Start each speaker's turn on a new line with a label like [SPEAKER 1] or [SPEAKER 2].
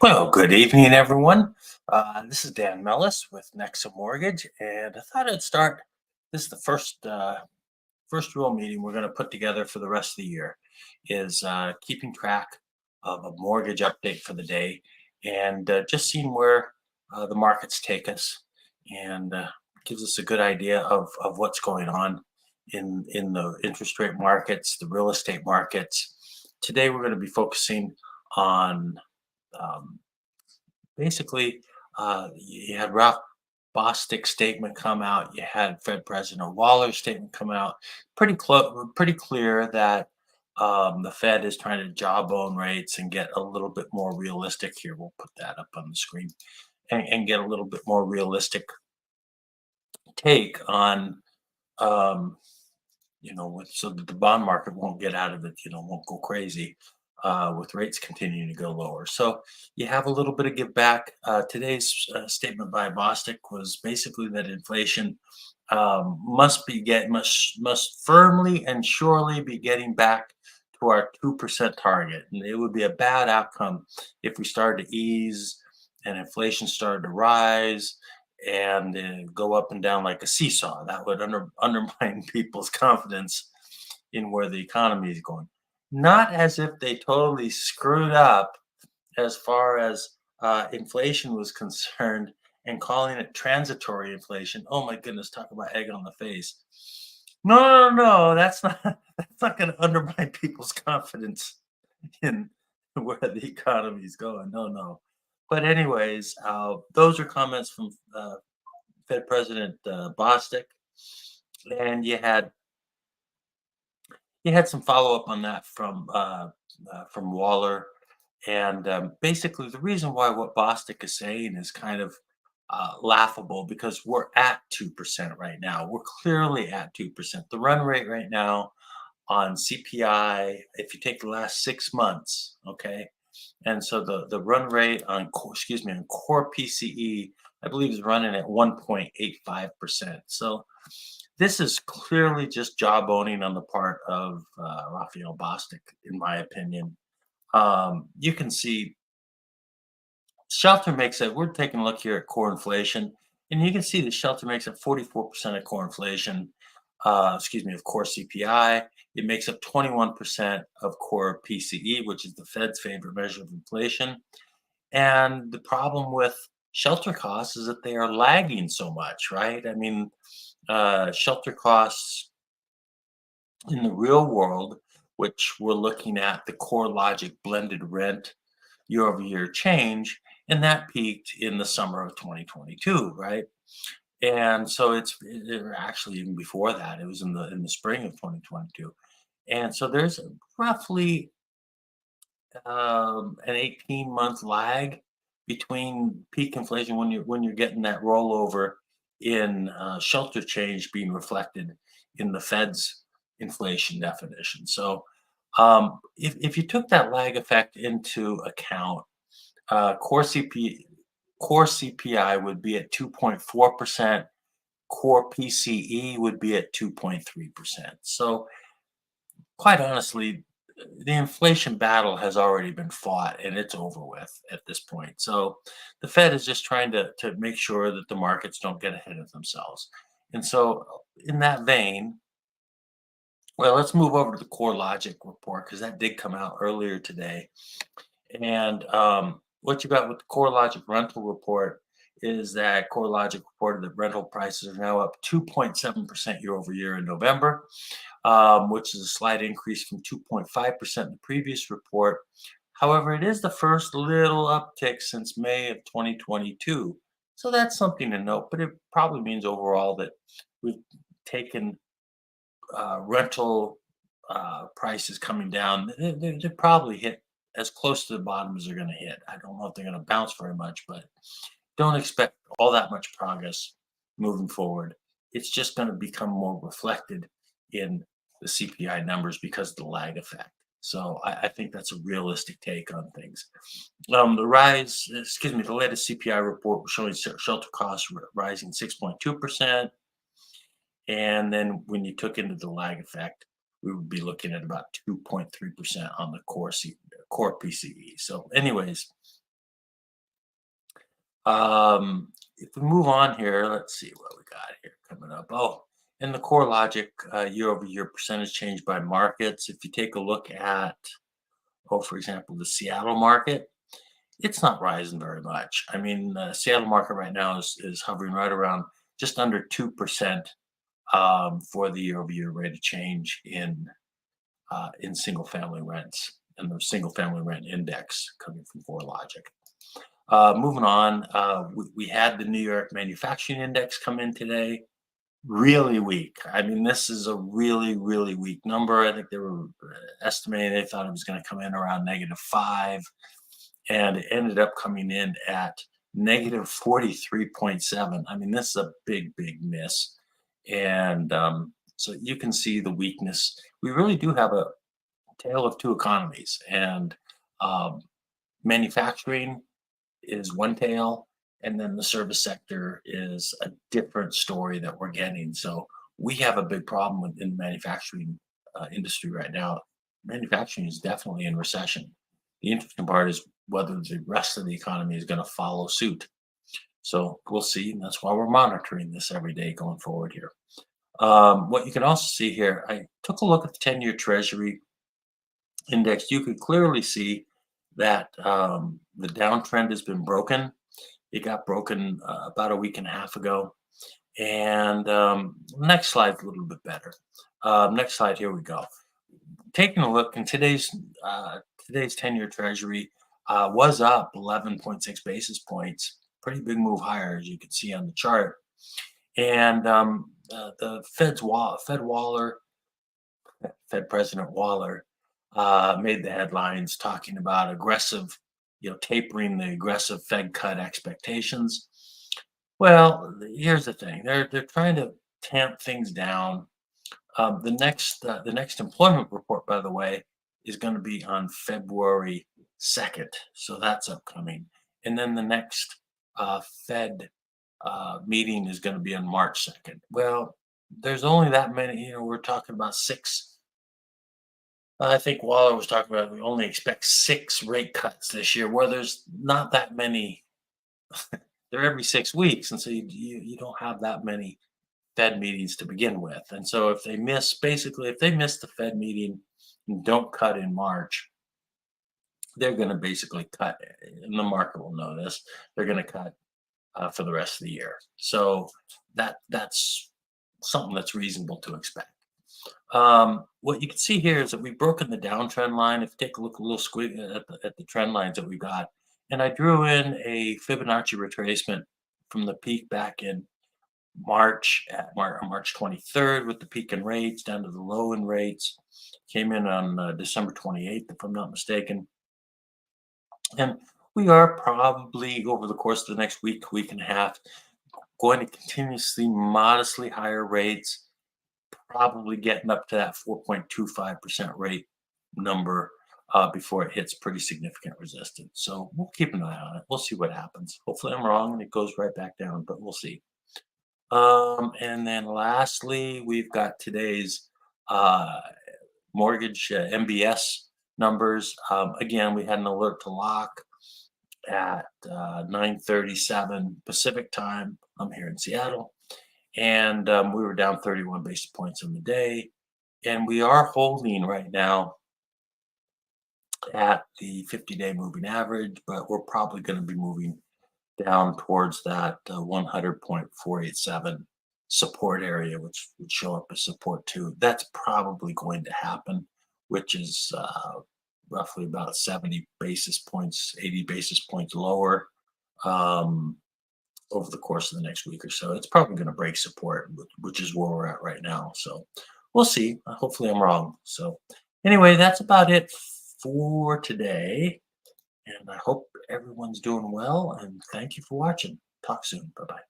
[SPEAKER 1] Well, good evening, everyone. This is Dan Mellis with Nexa Mortgage, and I thought I'd start. This is the first real meeting we're going to put together for the rest of the year. Is keeping track of a mortgage update for the day, and just seeing where the markets take us, and gives us a good idea of what's going on in the interest rate markets, the real estate markets. Today, we're going to be focusing on um, basically, you had Ralph Bostic's statement come out. You had Fed President Waller's statement come out. Pretty clear that the Fed is trying to jawbone rates and get a little bit more realistic here. We'll put that up on the screen and get a little bit more realistic take on um, so that the bond market won't get out of it, won't go crazy with rates continuing to go lower. So you have a little bit of give back. Today's statement by Bostic was basically that inflation must firmly and surely be getting back to our 2% target, and it would be a bad outcome if we started to ease and inflation started to rise and go up and down like a seesaw. That would undermine people's confidence in where the economy is going. Not as if they totally screwed up as far as inflation was concerned and calling it transitory inflation. Oh my goodness, talk about egg on the face. No, no, no, no, that's not that's not going to undermine people's confidence in where the economy is going. No, no. But anyways, those are comments from Fed President Bostic, and you had some follow up on that from Waller, and basically the reason why what Bostic is saying is kind of laughable because we're at 2% right now. We're clearly at 2%. The run rate right now on CPI, if you take the last 6 months, okay, and so the run rate on core PCE, I believe is running at 1.85%. So this is clearly just jawboning on the part of Raphael Bostic, in my opinion. You can see Shelter makes it. We're taking a look here at core inflation, and you can see that Shelter makes up 44% of core inflation. Of core CPI. It makes up 21% of core PCE, which is the Fed's favorite measure of inflation. And the problem with shelter costs is that they are lagging so much, right? I mean, shelter costs in the real world, which we're looking at the core logic blended rent year over year change, and that peaked in the summer of 2022, right? And so actually even before that, it was in the spring of 2022. And so there's roughly an 18-month lag between peak inflation when you're getting that rollover in shelter change being reflected in the Fed's inflation definition. So if you took that lag effect into account, core CPI would be at 2.4%. Core PCE would be at 2.3%. So quite honestly, the inflation battle has already been fought and it's over with at this point. So the Fed is just trying to make sure that the markets don't get ahead of themselves. And so, in that vein, well, let's move over to the Core Logic report because that did come out earlier today. And what you got with the Core Logic rental report is that Core Logic reported that rental prices are now up 2.7% year over year in November, which is a slight increase from 2.5% in the previous report. However, it is the first little uptick since May of 2022. So that's something to note, but it probably means overall that we've taken rental prices coming down. They probably hit as close to the bottom as they're going to hit. I don't know if they're going to bounce very much, but don't expect all that much progress moving forward. It's just going to become more reflected in the CPI numbers because of the lag effect. So I think that's a realistic take on things. The latest CPI report was showing shelter costs rising 6.2%. And then when you took into the lag effect, we would be looking at about 2.3% on the core PCE. So anyways, If we move on here, let's see what we got here coming up. Oh, in the core logic, year-over-year percentage change by markets. If you take a look at, oh, for example, the Seattle market, it's not rising very much. I mean, the Seattle market right now is hovering right around just under 2% for the year-over-year rate of change in single family rents and the single family rent index coming from CoreLogic. Moving on, we had the New York Manufacturing Index come in today. Really weak. I mean, this is a really, really weak number. I think they were estimating they thought it was going to come in around -5, and it ended up coming in at -43.7. I mean, this is a big, big miss. And so you can see the weakness. We really do have a tale of two economies, and um, manufacturing is one tale, and then the service sector is a different story that we're getting. So we have a big problem in the manufacturing industry right now. Manufacturing is definitely in recession. The interesting part is whether the rest of the economy is going to follow suit. So we'll see, and that's why we're monitoring this every day going forward here. What you can also see here, I took a look at the 10-year Treasury index. You could clearly see that the downtrend has been broken. It got broken about a week and a half ago. And next slide's a little bit better. Next slide, here we go. Taking a look, in today's 10-year Treasury was up 11.6 basis points. Pretty big move higher, as you can see on the chart. And the Fed President Waller made the headlines talking about aggressive, tapering the aggressive Fed cut expectations. Well, here's the thing: they're trying to tamp things down. The next employment report, by the way, is going to be on February 2nd, so that's upcoming. And then the next Fed meeting is going to be on March 2nd. Well, there's only that many. We're talking about six. I think Waller was talking about we only expect six rate cuts this year, where there's not that many. They're every 6 weeks, and so you don't have that many Fed meetings to begin with. And so if they miss the Fed meeting and don't cut in March, they're going to basically cut, and the market will know this. They're going to cut for the rest of the year. So that's something that's reasonable to expect. What you can see here is that we've broken the downtrend line. If you take a look a little squig at the trend lines that we got, and I drew in a Fibonacci retracement from the peak back in March 23rd with the peak in rates down to the low in rates. Came in on December 28th, if I'm not mistaken. And we are probably over the course of the next week and a half, going to continuously modestly higher rates, probably getting up to that 4.25% rate number before it hits pretty significant resistance. So we'll keep an eye on it. We'll see what happens. Hopefully I'm wrong and it goes right back down, but we'll see. And then lastly, we've got today's uh, mortgage MBS numbers. Again, we had an alert to lock at 9:37 Pacific time. I'm here in Seattle, and we were down 31 basis points on the day, and we are holding right now at the 50-day moving average, but we're probably going to be moving down towards that 100.487 support area, which would show up as support too. That's probably going to happen, which is roughly about 70 basis points, 80 basis points lower um, over the course of the next week or so. It's probably going to break support, which is where we're at right now. So we'll see. Hopefully, I'm wrong. So anyway, that's about it for today. And I hope everyone's doing well. And thank you for watching. Talk soon. Bye bye.